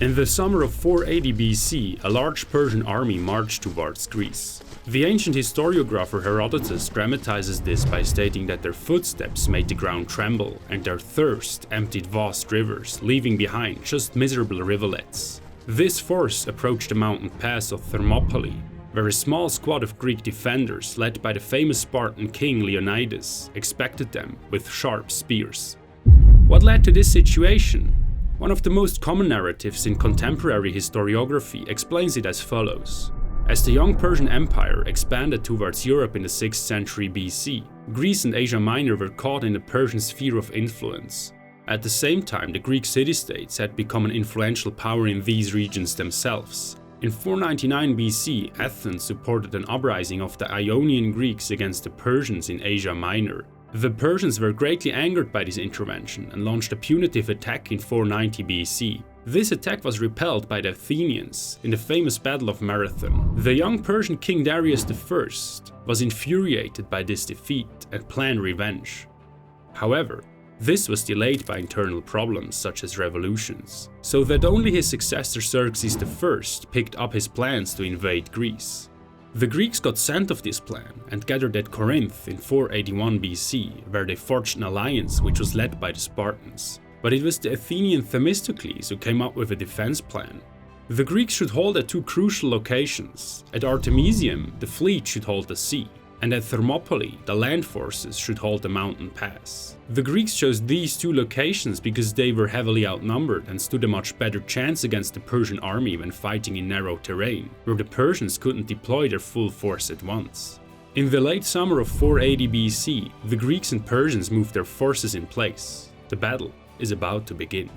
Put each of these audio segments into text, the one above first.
In the summer of 480 BC, a large Persian army marched towards Greece. The ancient historiographer Herodotus dramatizes this by stating that their footsteps made the ground tremble and their thirst emptied vast rivers, leaving behind just miserable rivulets. This force approached the mountain pass of Thermopylae, where a small squad of Greek defenders led by the famous Spartan king Leonidas expected them with sharp spears. What led to this situation? One of the most common narratives in contemporary historiography explains it as follows. As the young Persian Empire expanded towards Europe in the 6th century BC, Greece and Asia Minor were caught in the Persian sphere of influence. At the same time, the Greek city-states had become an influential power in these regions themselves. In 499 BC, Athens supported an uprising of the Ionian Greeks against the Persians in Asia Minor. The Persians were greatly angered by this intervention and launched a punitive attack in 490 BC. This attack was repelled by the Athenians in the famous Battle of Marathon. The young Persian king Darius I was infuriated by this defeat and planned revenge. However, this was delayed by internal problems such as revolutions, so that only his successor Xerxes I picked up his plans to invade Greece. The Greeks got scent of this plan and gathered at Corinth in 481 BC, where they forged an alliance which was led by the Spartans. But it was the Athenian Themistocles who came up with a defense plan. The Greeks should hold at two crucial locations. At Artemisium, the fleet should hold the sea, and at Thermopylae, the land forces should hold the mountain pass. The Greeks chose these two locations because they were heavily outnumbered and stood a much better chance against the Persian army when fighting in narrow terrain, where the Persians couldn't deploy their full force at once. In the late summer of 480 BC, the Greeks and Persians moved their forces in place. The battle is about to begin.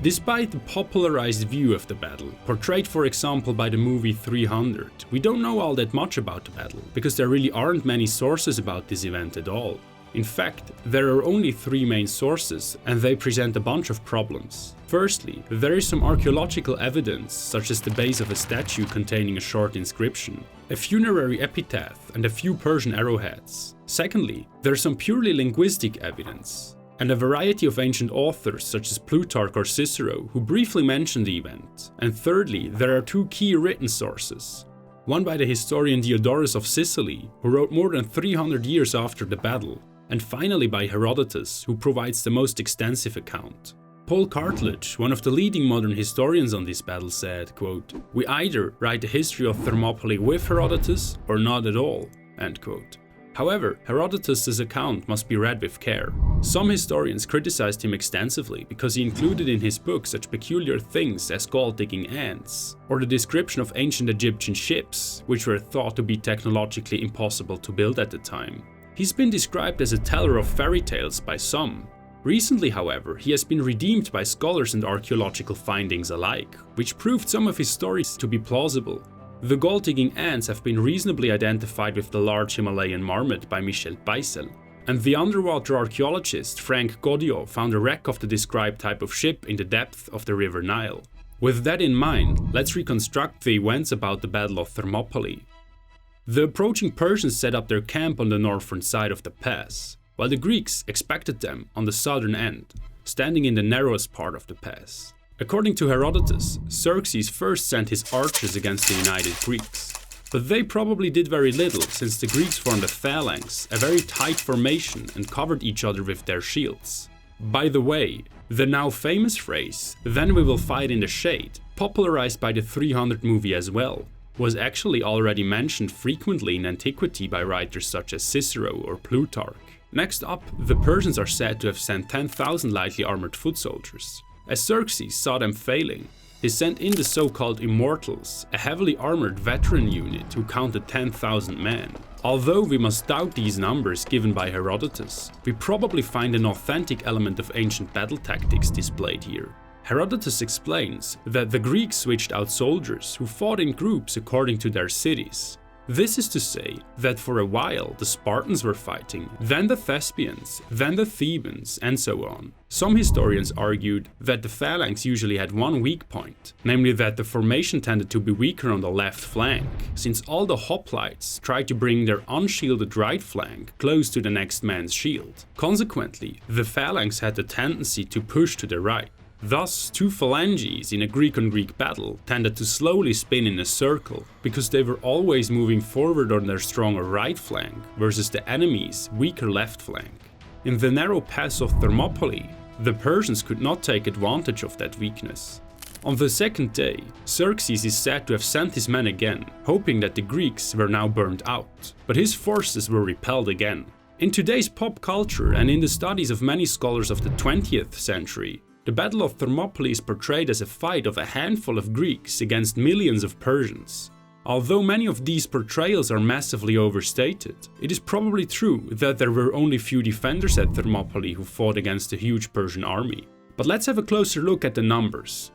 Despite the popularized view of the battle, portrayed for example by the movie 300, we don't know all that much about the battle, because there really aren't many sources about this event at all. In fact, there are only three main sources, and they present a bunch of problems. Firstly, there is some archaeological evidence, such as the base of a statue containing a short inscription, a funerary epitaph, and a few Persian arrowheads. Secondly, there's some purely linguistic evidence, and a variety of ancient authors such as Plutarch or Cicero who briefly mention the event. And thirdly, there are two key written sources. One by the historian Diodorus of Sicily, who wrote more than 300 years after the battle, and finally by Herodotus, who provides the most extensive account. Paul Cartledge, one of the leading modern historians on this battle, said, quote, "We either write the history of Thermopylae with Herodotus or not at all," end quote. However, Herodotus' account must be read with care. Some historians criticized him extensively because he included in his book such peculiar things as gold-digging ants, or the description of ancient Egyptian ships, which were thought to be technologically impossible to build at the time. He's been described as a teller of fairy tales by some. Recently, however, he has been redeemed by scholars and archaeological findings alike, which proved some of his stories to be plausible. The gold-digging ants have been reasonably identified with the large Himalayan marmot by Michel Paisel, and the underwater archaeologist Frank Godiot found a wreck of the described type of ship in the depth of the river Nile. With that in mind, let's reconstruct the events about the Battle of Thermopylae. The approaching Persians set up their camp on the northern side of the pass, while the Greeks expected them on the southern end, standing in the narrowest part of the pass. According to Herodotus, Xerxes first sent his archers against the united Greeks, but they probably did very little since the Greeks formed a phalanx, a very tight formation, and covered each other with their shields. By the way, the now famous phrase, "then we will fight in the shade," popularized by the 300 movie as well, was actually already mentioned frequently in antiquity by writers such as Cicero or Plutarch. Next up, the Persians are said to have sent 10,000 lightly armored foot soldiers. As Xerxes saw them failing, he sent in the so-called Immortals, a heavily armored veteran unit who counted 10,000 men. Although we must doubt these numbers given by Herodotus, we probably find an authentic element of ancient battle tactics displayed here. Herodotus explains that the Greeks switched out soldiers who fought in groups according to their cities. This is to say that for a while the Spartans were fighting, then the Thespians, then the Thebans, and so on. Some historians argued that the phalanx usually had one weak point, namely that the formation tended to be weaker on the left flank, since all the hoplites tried to bring their unshielded right flank close to the next man's shield. Consequently, the phalanx had the tendency to push to the right. Thus, two phalanges in a Greek-on-Greek battle tended to slowly spin in a circle because they were always moving forward on their stronger right flank versus the enemy's weaker left flank. In the narrow pass of Thermopylae, the Persians could not take advantage of that weakness. On the second day, Xerxes is said to have sent his men again, hoping that the Greeks were now burned out, but his forces were repelled again. In today's pop culture and in the studies of many scholars of the 20th century, the Battle of Thermopylae is portrayed as a fight of a handful of Greeks against millions of Persians. Although many of these portrayals are massively overstated, it is probably true that there were only few defenders at Thermopylae who fought against a huge Persian army. But let's have a closer look at the numbers.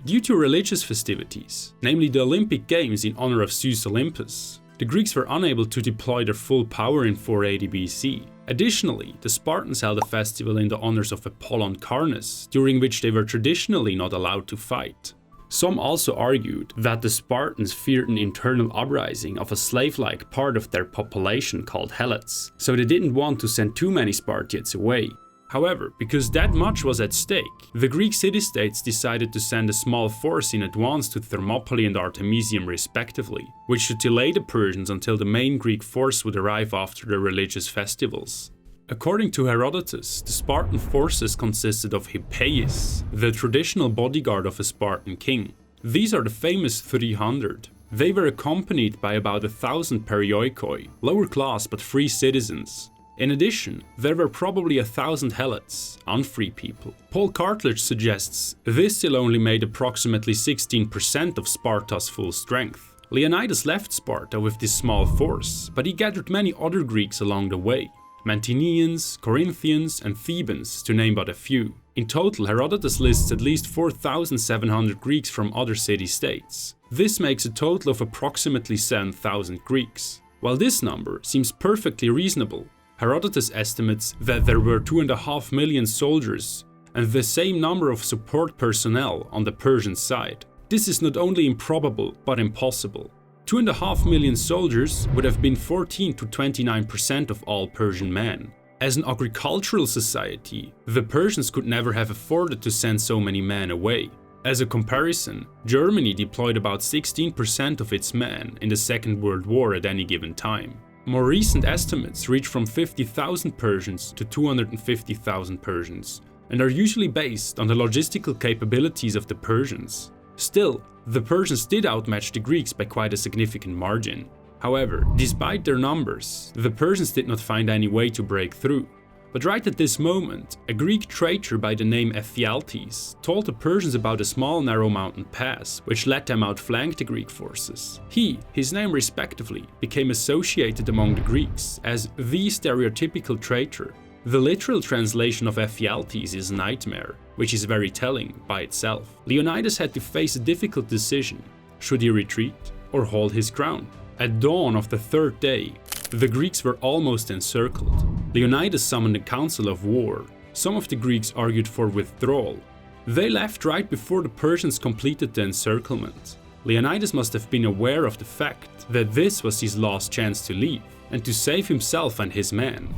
Due to religious festivities, namely the Olympic Games in honor of Zeus Olympus, the Greeks were unable to deploy their full power in 480 BC. Additionally, the Spartans held a festival in the honors of Apollon Carnus, during which they were traditionally not allowed to fight. Some also argued that the Spartans feared an internal uprising of a slave-like part of their population called Helots, so they didn't want to send too many Spartiates away. However, because that much was at stake, the Greek city-states decided to send a small force in advance to Thermopylae and Artemisium respectively, which should delay the Persians until the main Greek force would arrive after the religious festivals. According to Herodotus, the Spartan forces consisted of Hippeis, the traditional bodyguard of a Spartan king. These are the famous 300. They were accompanied by about 1,000 perioikoi, lower class but free citizens. In addition, there were probably 1,000 helots, unfree people. Paul Cartledge suggests this still only made approximately 16% of Sparta's full strength. Leonidas left Sparta with this small force, but he gathered many other Greeks along the way. Mantineans, Corinthians and Thebans, to name but a few. In total, Herodotus lists at least 4,700 Greeks from other city-states. This makes a total of approximately 7,000 Greeks. While this number seems perfectly reasonable, Herodotus estimates that there were 2.5 million soldiers and the same number of support personnel on the Persian side. This is not only improbable, but impossible. 2.5 million soldiers would have been 14 to 29% of all Persian men. As an agricultural society, the Persians could never have afforded to send so many men away. As a comparison, Germany deployed about 16% of its men in the Second World War at any given time. More recent estimates reach from 50,000 Persians to 250,000 Persians, and are usually based on the logistical capabilities of the Persians. Still, the Persians did outmatch the Greeks by quite a significant margin. However, despite their numbers, the Persians did not find any way to break through. But right at this moment, a Greek traitor by the name Ephialtes told the Persians about a small narrow mountain pass, which let them outflank the Greek forces. He, his name respectively, became associated among the Greeks as the stereotypical traitor. The literal translation of Ephialtes is nightmare, which is very telling by itself. Leonidas had to face a difficult decision. Should he retreat or hold his ground? At dawn of the third day, the Greeks were almost encircled. Leonidas summoned a council of war. Some of the Greeks argued for withdrawal. They left right before the Persians completed the encirclement. Leonidas must have been aware of the fact that this was his last chance to leave and to save himself and his men.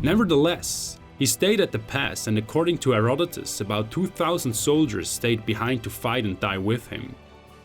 Nevertheless, he stayed at the pass, and according to Herodotus, about 2,000 soldiers stayed behind to fight and die with him.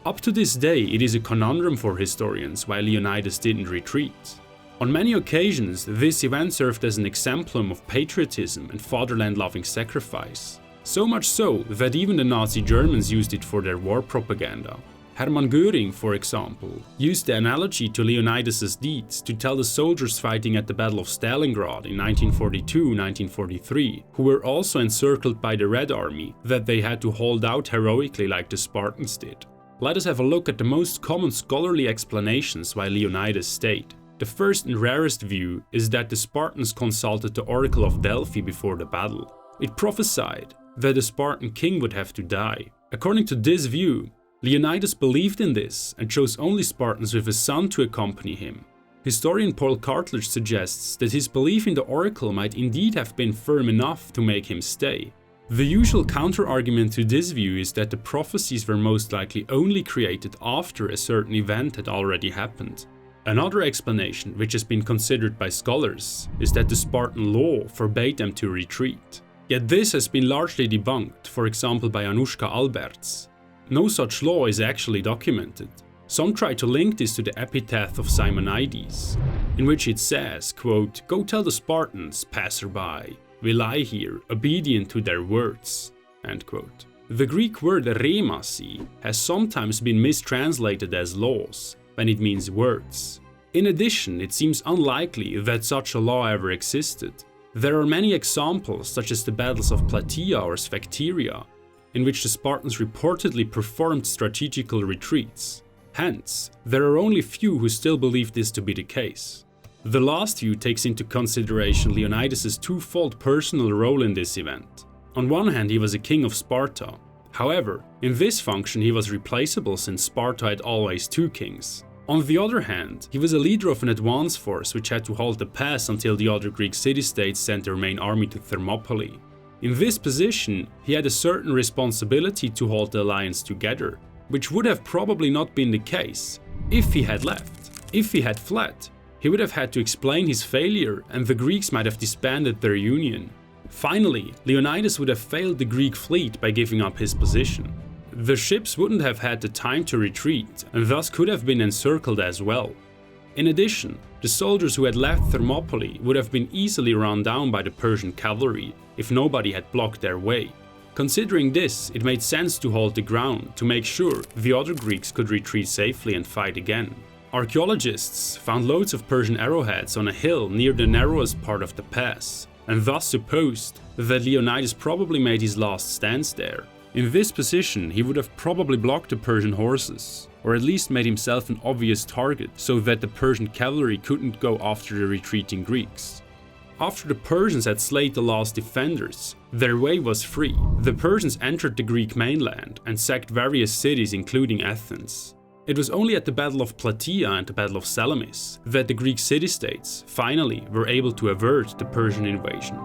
Up to this day, it is a conundrum for historians why Leonidas didn't retreat. On many occasions, this event served as an exemplum of patriotism and fatherland-loving sacrifice. So much so that even the Nazi Germans used it for their war propaganda. Hermann Göring, for example, used the analogy to Leonidas' deeds to tell the soldiers fighting at the Battle of Stalingrad in 1942-1943, who were also encircled by the Red Army, that they had to hold out heroically like the Spartans did. Let us have a look at the most common scholarly explanations why Leonidas stayed. The first and rarest view is that the Spartans consulted the Oracle of Delphi before the battle. It prophesied that the Spartan king would have to die. According to this view, Leonidas believed in this and chose only Spartans with a son to accompany him. Historian Paul Cartledge suggests that his belief in the oracle might indeed have been firm enough to make him stay. The usual counter-argument to this view is that the prophecies were most likely only created after a certain event had already happened. Another explanation, which has been considered by scholars, is that the Spartan law forbade them to retreat. Yet this has been largely debunked, for example by Anushka Alberts. No such law is actually documented. Some try to link this to the epitaph of Simonides, in which it says, quote, "Go tell the Spartans, passerby, we lie here, obedient to their words," end quote. The Greek word remasi has sometimes been mistranslated as laws, when it means words. In addition, it seems unlikely that such a law ever existed. There are many examples, such as the battles of Plataea or Sphacteria, in which the Spartans reportedly performed strategical retreats. Hence, there are only few who still believe this to be the case. The last view takes into consideration Leonidas' twofold personal role in this event. On one hand, he was a king of Sparta. However, in this function he was replaceable since Sparta had always two kings. On the other hand, he was a leader of an advance force which had to hold the pass until the other Greek city-states sent their main army to Thermopylae. In this position, he had a certain responsibility to hold the alliance together, which would have probably not been the case if he had left. If he had fled, he would have had to explain his failure and the Greeks might have disbanded their union. Finally, Leonidas would have failed the Greek fleet by giving up his position. The ships wouldn't have had the time to retreat and thus could have been encircled as well. In addition, the soldiers who had left Thermopylae would have been easily run down by the Persian cavalry if nobody had blocked their way. Considering this, it made sense to hold the ground to make sure the other Greeks could retreat safely and fight again. Archaeologists found loads of Persian arrowheads on a hill near the narrowest part of the pass, and thus supposed that Leonidas probably made his last stands there. In this position, he would have probably blocked the Persian horses, or at least made himself an obvious target so that the Persian cavalry couldn't go after the retreating Greeks. After the Persians had slayed the last defenders, their way was free. The Persians entered the Greek mainland and sacked various cities including Athens. It was only at the Battle of Plataea and the Battle of Salamis that the Greek city-states finally were able to avert the Persian invasion.